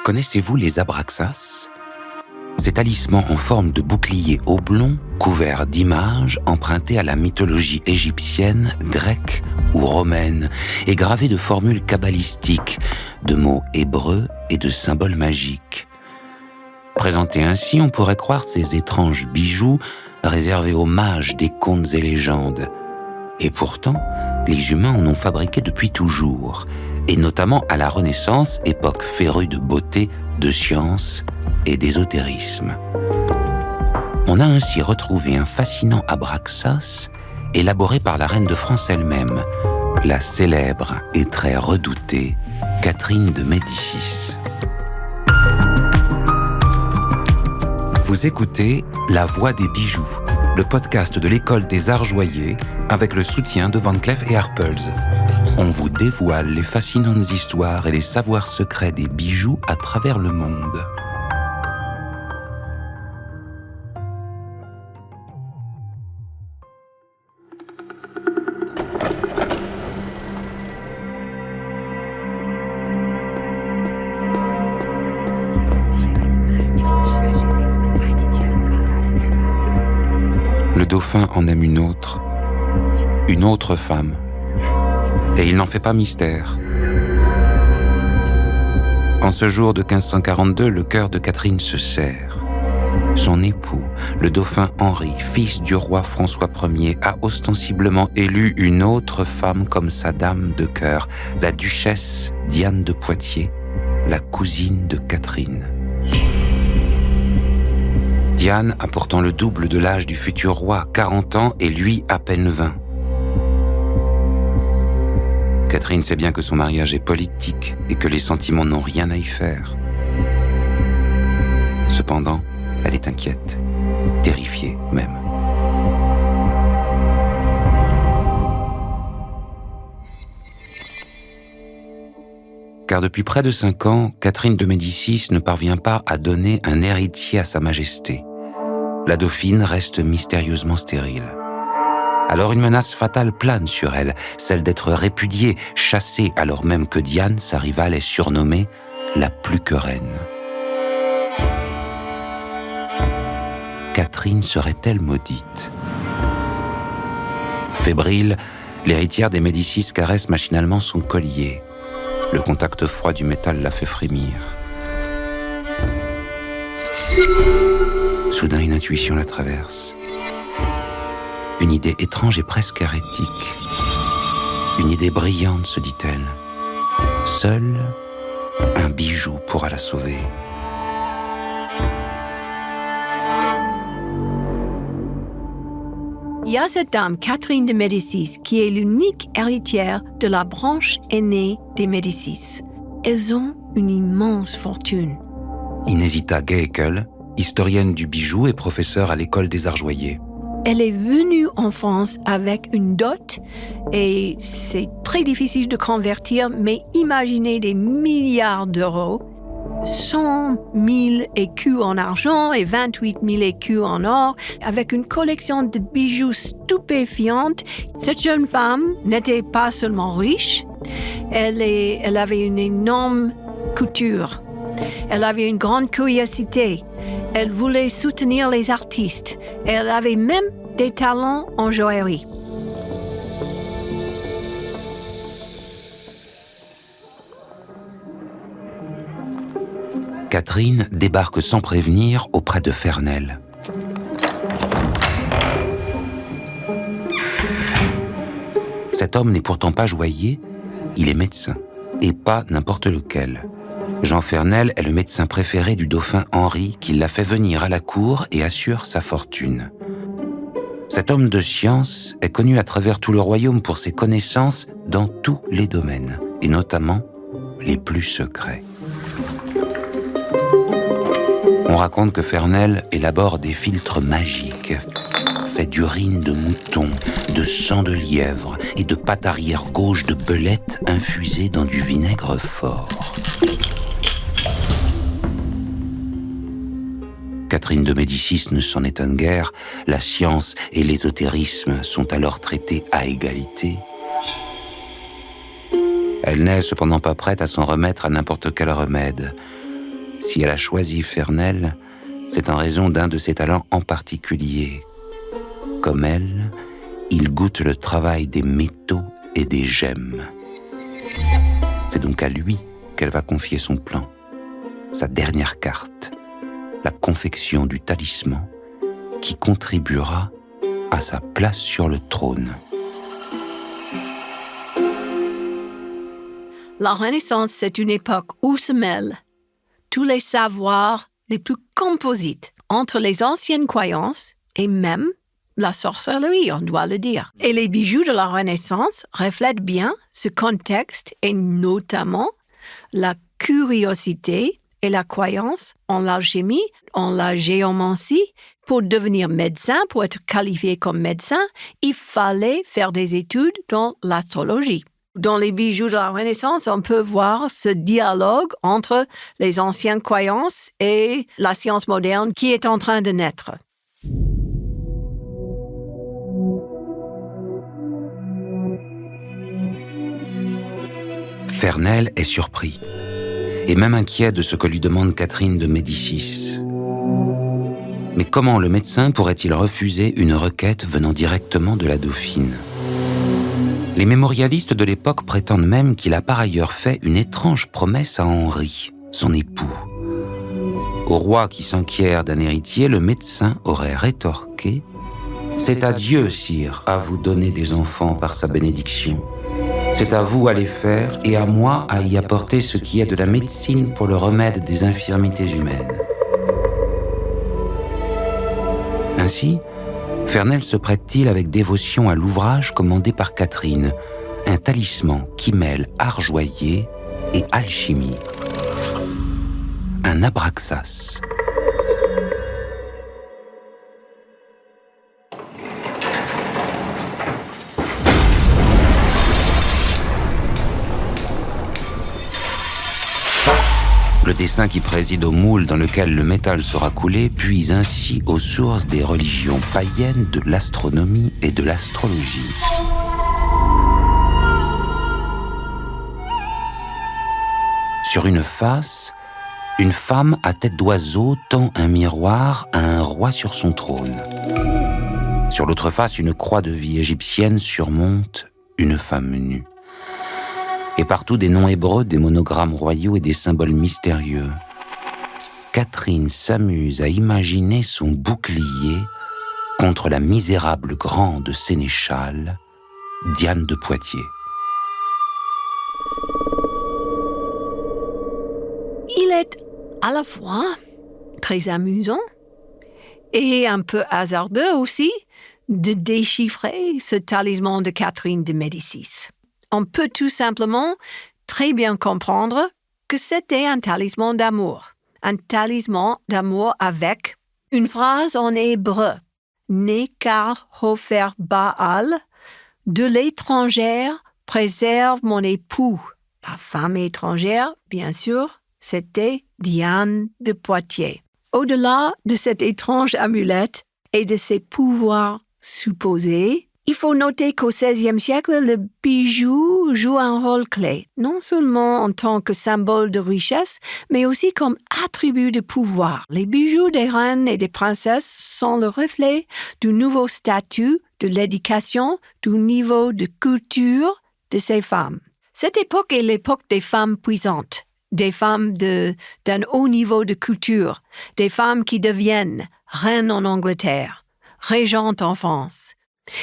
Connaissez-vous les abraxas ? Ces talismans en forme de bouclier oblong, couverts d'images empruntées à la mythologie égyptienne, grecque ou romaine, et gravés de formules kabbalistiques, de mots hébreux et de symboles magiques. Présentés ainsi, on pourrait croire ces étranges bijoux réservés aux mages des contes et légendes. Et pourtant, les humains en ont fabriqué depuis toujours, et notamment à la Renaissance, époque férue de beauté, de science et d'ésotérisme. On a ainsi retrouvé un fascinant abraxas élaboré par la reine de France elle-même, la célèbre et très redoutée Catherine de Médicis. Vous écoutez La Voix des bijoux, le podcast de l'École des Arts Joyers avec le soutien de Van Cleef & Arpels. On vous dévoile les fascinantes histoires et les savoirs secrets des bijoux à travers le monde. Le dauphin en aime une autre femme, et il n'en fait pas mystère. En ce jour de 1542, le cœur de Catherine se serre. Son époux, le dauphin Henri, fils du roi François Ier, a ostensiblement élu une autre femme comme sa dame de cœur, la duchesse Diane de Poitiers, la cousine de Catherine. Diane a pourtant le double de l'âge du futur roi, 40 ans, et lui à peine 20. Catherine sait bien que son mariage est politique et que les sentiments n'ont rien à y faire. Cependant, elle est inquiète, terrifiée même. Car depuis près de 5 ans, Catherine de Médicis ne parvient pas à donner un héritier à sa majesté. La dauphine reste mystérieusement stérile. Alors une menace fatale plane sur elle, celle d'être répudiée, chassée, alors même que Diane, sa rivale, est surnommée la plus que reine. Catherine serait-elle maudite ? Fébrile, l'héritière des Médicis caresse machinalement son collier. Le contact froid du métal la fait frémir. Soudain, une intuition la traverse. Une idée étrange et presque hérétique. Une idée brillante, se dit-elle. Seul un bijou pourra la sauver. Il y a cette dame, Catherine de Médicis, qui est l'unique héritière de la branche aînée des Médicis. Elles ont une immense fortune. Inesita Gaekel, historienne du bijou et professeure à l'École des Arts Joyers. Elle est venue en France avec une dot et c'est très difficile de convertir, mais imaginez des milliards d'euros, 100 000 écus en argent et 28 000 écus en or, avec une collection de bijoux stupéfiante. Cette jeune femme n'était pas seulement riche, elle avait une énorme couture. Elle avait une grande curiosité. Elle voulait soutenir les artistes. Elle avait même des talents en joaillerie. Catherine débarque sans prévenir auprès de Fernel. Cet homme n'est pourtant pas joaillier, il est médecin, et pas n'importe lequel. Jean Fernel est le médecin préféré du dauphin Henri qui l'a fait venir à la cour et assure sa fortune. Cet homme de science est connu à travers tout le royaume pour ses connaissances dans tous les domaines, et notamment les plus secrets. On raconte que Fernel élabore des filtres magiques, fait d'urine de mouton, de sang de lièvre et de pâte arrière gauche de belette infusée dans du vinaigre fort. Catherine de Médicis ne s'en étonne guère, la science et l'ésotérisme sont alors traités à égalité. Elle n'est cependant pas prête à s'en remettre à n'importe quel remède. Si elle a choisi Fernel, c'est en raison d'un de ses talents en particulier. Comme elle, il goûte le travail des métaux et des gemmes. C'est donc à lui qu'elle va confier son plan, sa dernière carte, la confection du talisman qui contribuera à sa place sur le trône. La Renaissance, c'est une époque où se mêlent tous les savoirs les plus composites entre les anciennes croyances et même la sorcellerie, on doit le dire. Et les bijoux de la Renaissance reflètent bien ce contexte et notamment la curiosité et la croyance en l'alchimie, en la géomancie. Pour devenir médecin, pour être qualifié comme médecin, il fallait faire des études dans l'astrologie. Dans les bijoux de la Renaissance, on peut voir ce dialogue entre les anciennes croyances et la science moderne qui est en train de naître. Fernel est surpris, et même inquiet de ce que lui demande Catherine de Médicis. Mais comment le médecin pourrait-il refuser une requête venant directement de la dauphine ? Les mémorialistes de l'époque prétendent même qu'il a par ailleurs fait une étrange promesse à Henri, son époux. Au roi qui s'enquiert d'un héritier, le médecin aurait rétorqué « C'est à Dieu, sire, à vous donner des enfants par sa bénédiction. C'est à vous à les faire et à moi à y apporter ce qui est de la médecine pour le remède des infirmités humaines. » Ainsi, Fernel se prête-t-il avec dévotion à l'ouvrage commandé par Catherine, un talisman qui mêle art joaillier et alchimie. Un abraxas. Le dessin qui préside au moule dans lequel le métal sera coulé puise ainsi aux sources des religions païennes de l'astronomie et de l'astrologie. Sur une face, une femme à tête d'oiseau tend un miroir à un roi sur son trône. Sur l'autre face, une croix de vie égyptienne surmonte une femme nue. Et partout des noms hébreux, des monogrammes royaux et des symboles mystérieux. Catherine s'amuse à imaginer son bouclier contre la misérable grande sénéchale, Diane de Poitiers. Il est à la fois très amusant et un peu hasardeux aussi de déchiffrer ce talisman de Catherine de Médicis. On peut tout simplement très bien comprendre que c'était un talisman d'amour avec une phrase en hébreu, Nekar Hofer Baal, de l'étrangère préserve mon époux. La femme étrangère, bien sûr, c'était Diane de Poitiers. Au-delà de cette étrange amulette et de ses pouvoirs supposés, il faut noter qu'au XVIe siècle, le bijou joue un rôle clé, non seulement en tant que symbole de richesse, mais aussi comme attribut de pouvoir. Les bijoux des reines et des princesses sont le reflet du nouveau statut, de l'éducation, du niveau de culture de ces femmes. Cette époque est l'époque des femmes puissantes, des femmes d'un haut niveau de culture, des femmes qui deviennent reines en Angleterre, régentes en France.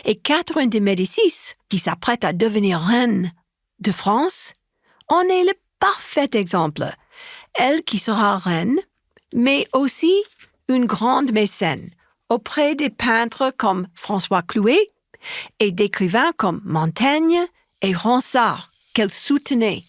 Et Catherine de Médicis, qui s'apprête à devenir reine de France, en est le parfait exemple. Elle qui sera reine, mais aussi une grande mécène auprès des peintres comme François Clouet et d'écrivains comme Montaigne et Ronsard qu'elle soutenait.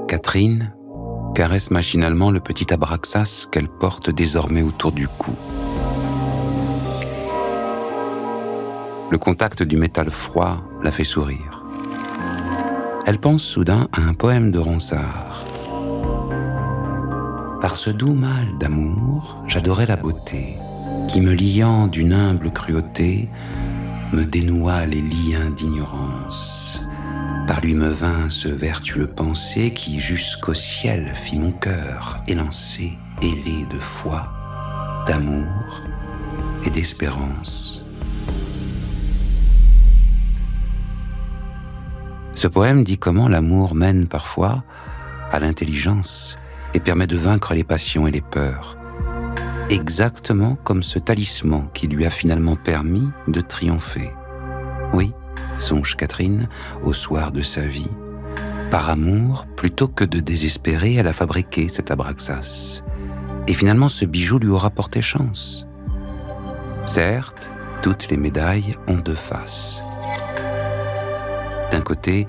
Catherine caresse machinalement le petit abraxas qu'elle porte désormais autour du cou. Le contact du métal froid la fait sourire. Elle pense soudain à un poème de Ronsard. Par ce doux mal d'amour, j'adorais la beauté. qui me liant d'une humble cruauté, me dénoua les liens d'ignorance. Par lui me vint ce vertueux penser qui jusqu'au ciel fit mon cœur élancé, ailé de foi, d'amour et d'espérance. Ce poème dit comment l'amour mène parfois à l'intelligence et permet de vaincre les passions et les peurs, exactement comme ce talisman qui lui a finalement permis de triompher. Oui, songe Catherine, au soir de sa vie, par amour, plutôt que de désespérer, elle a fabriqué cet abraxas. Et finalement, ce bijou lui aura porté chance. Certes, toutes les médailles ont deux faces. D'un côté,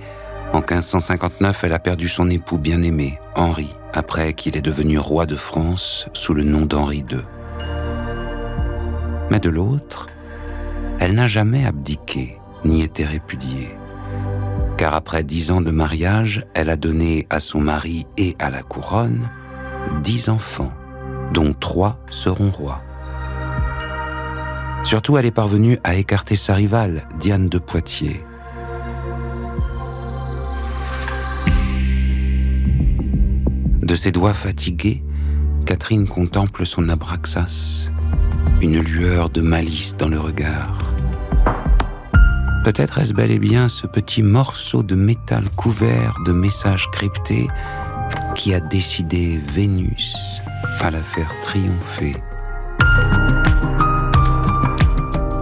en 1559, elle a perdu son époux bien-aimé, Henri, après qu'il est devenu roi de France sous le nom d'Henri II. Mais de l'autre, elle n'a jamais abdiqué, ni été répudiée. Car après 10 ans de mariage, elle a donné à son mari et à la couronne 10 enfants, dont 3 seront rois. Surtout, elle est parvenue à écarter sa rivale, Diane de Poitiers. De ses doigts fatigués, Catherine contemple son abraxas, une lueur de malice dans le regard. Peut-être est-ce bel et bien ce petit morceau de métal couvert de messages cryptés qui a décidé Vénus à la faire triompher.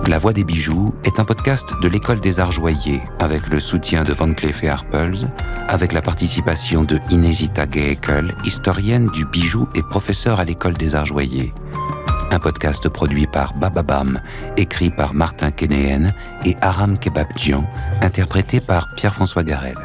La Voix des bijoux est un podcast de l'École des Arts Joailliers avec le soutien de Van Cleef & Arpels, avec la participation de Inesita Geekel, historienne du bijou et professeure à l'École des Arts Joailliers. Un podcast produit par Bababam, écrit par Martin Kénéen et Aram Kebabdjian, interprété par Pierre-François Garel.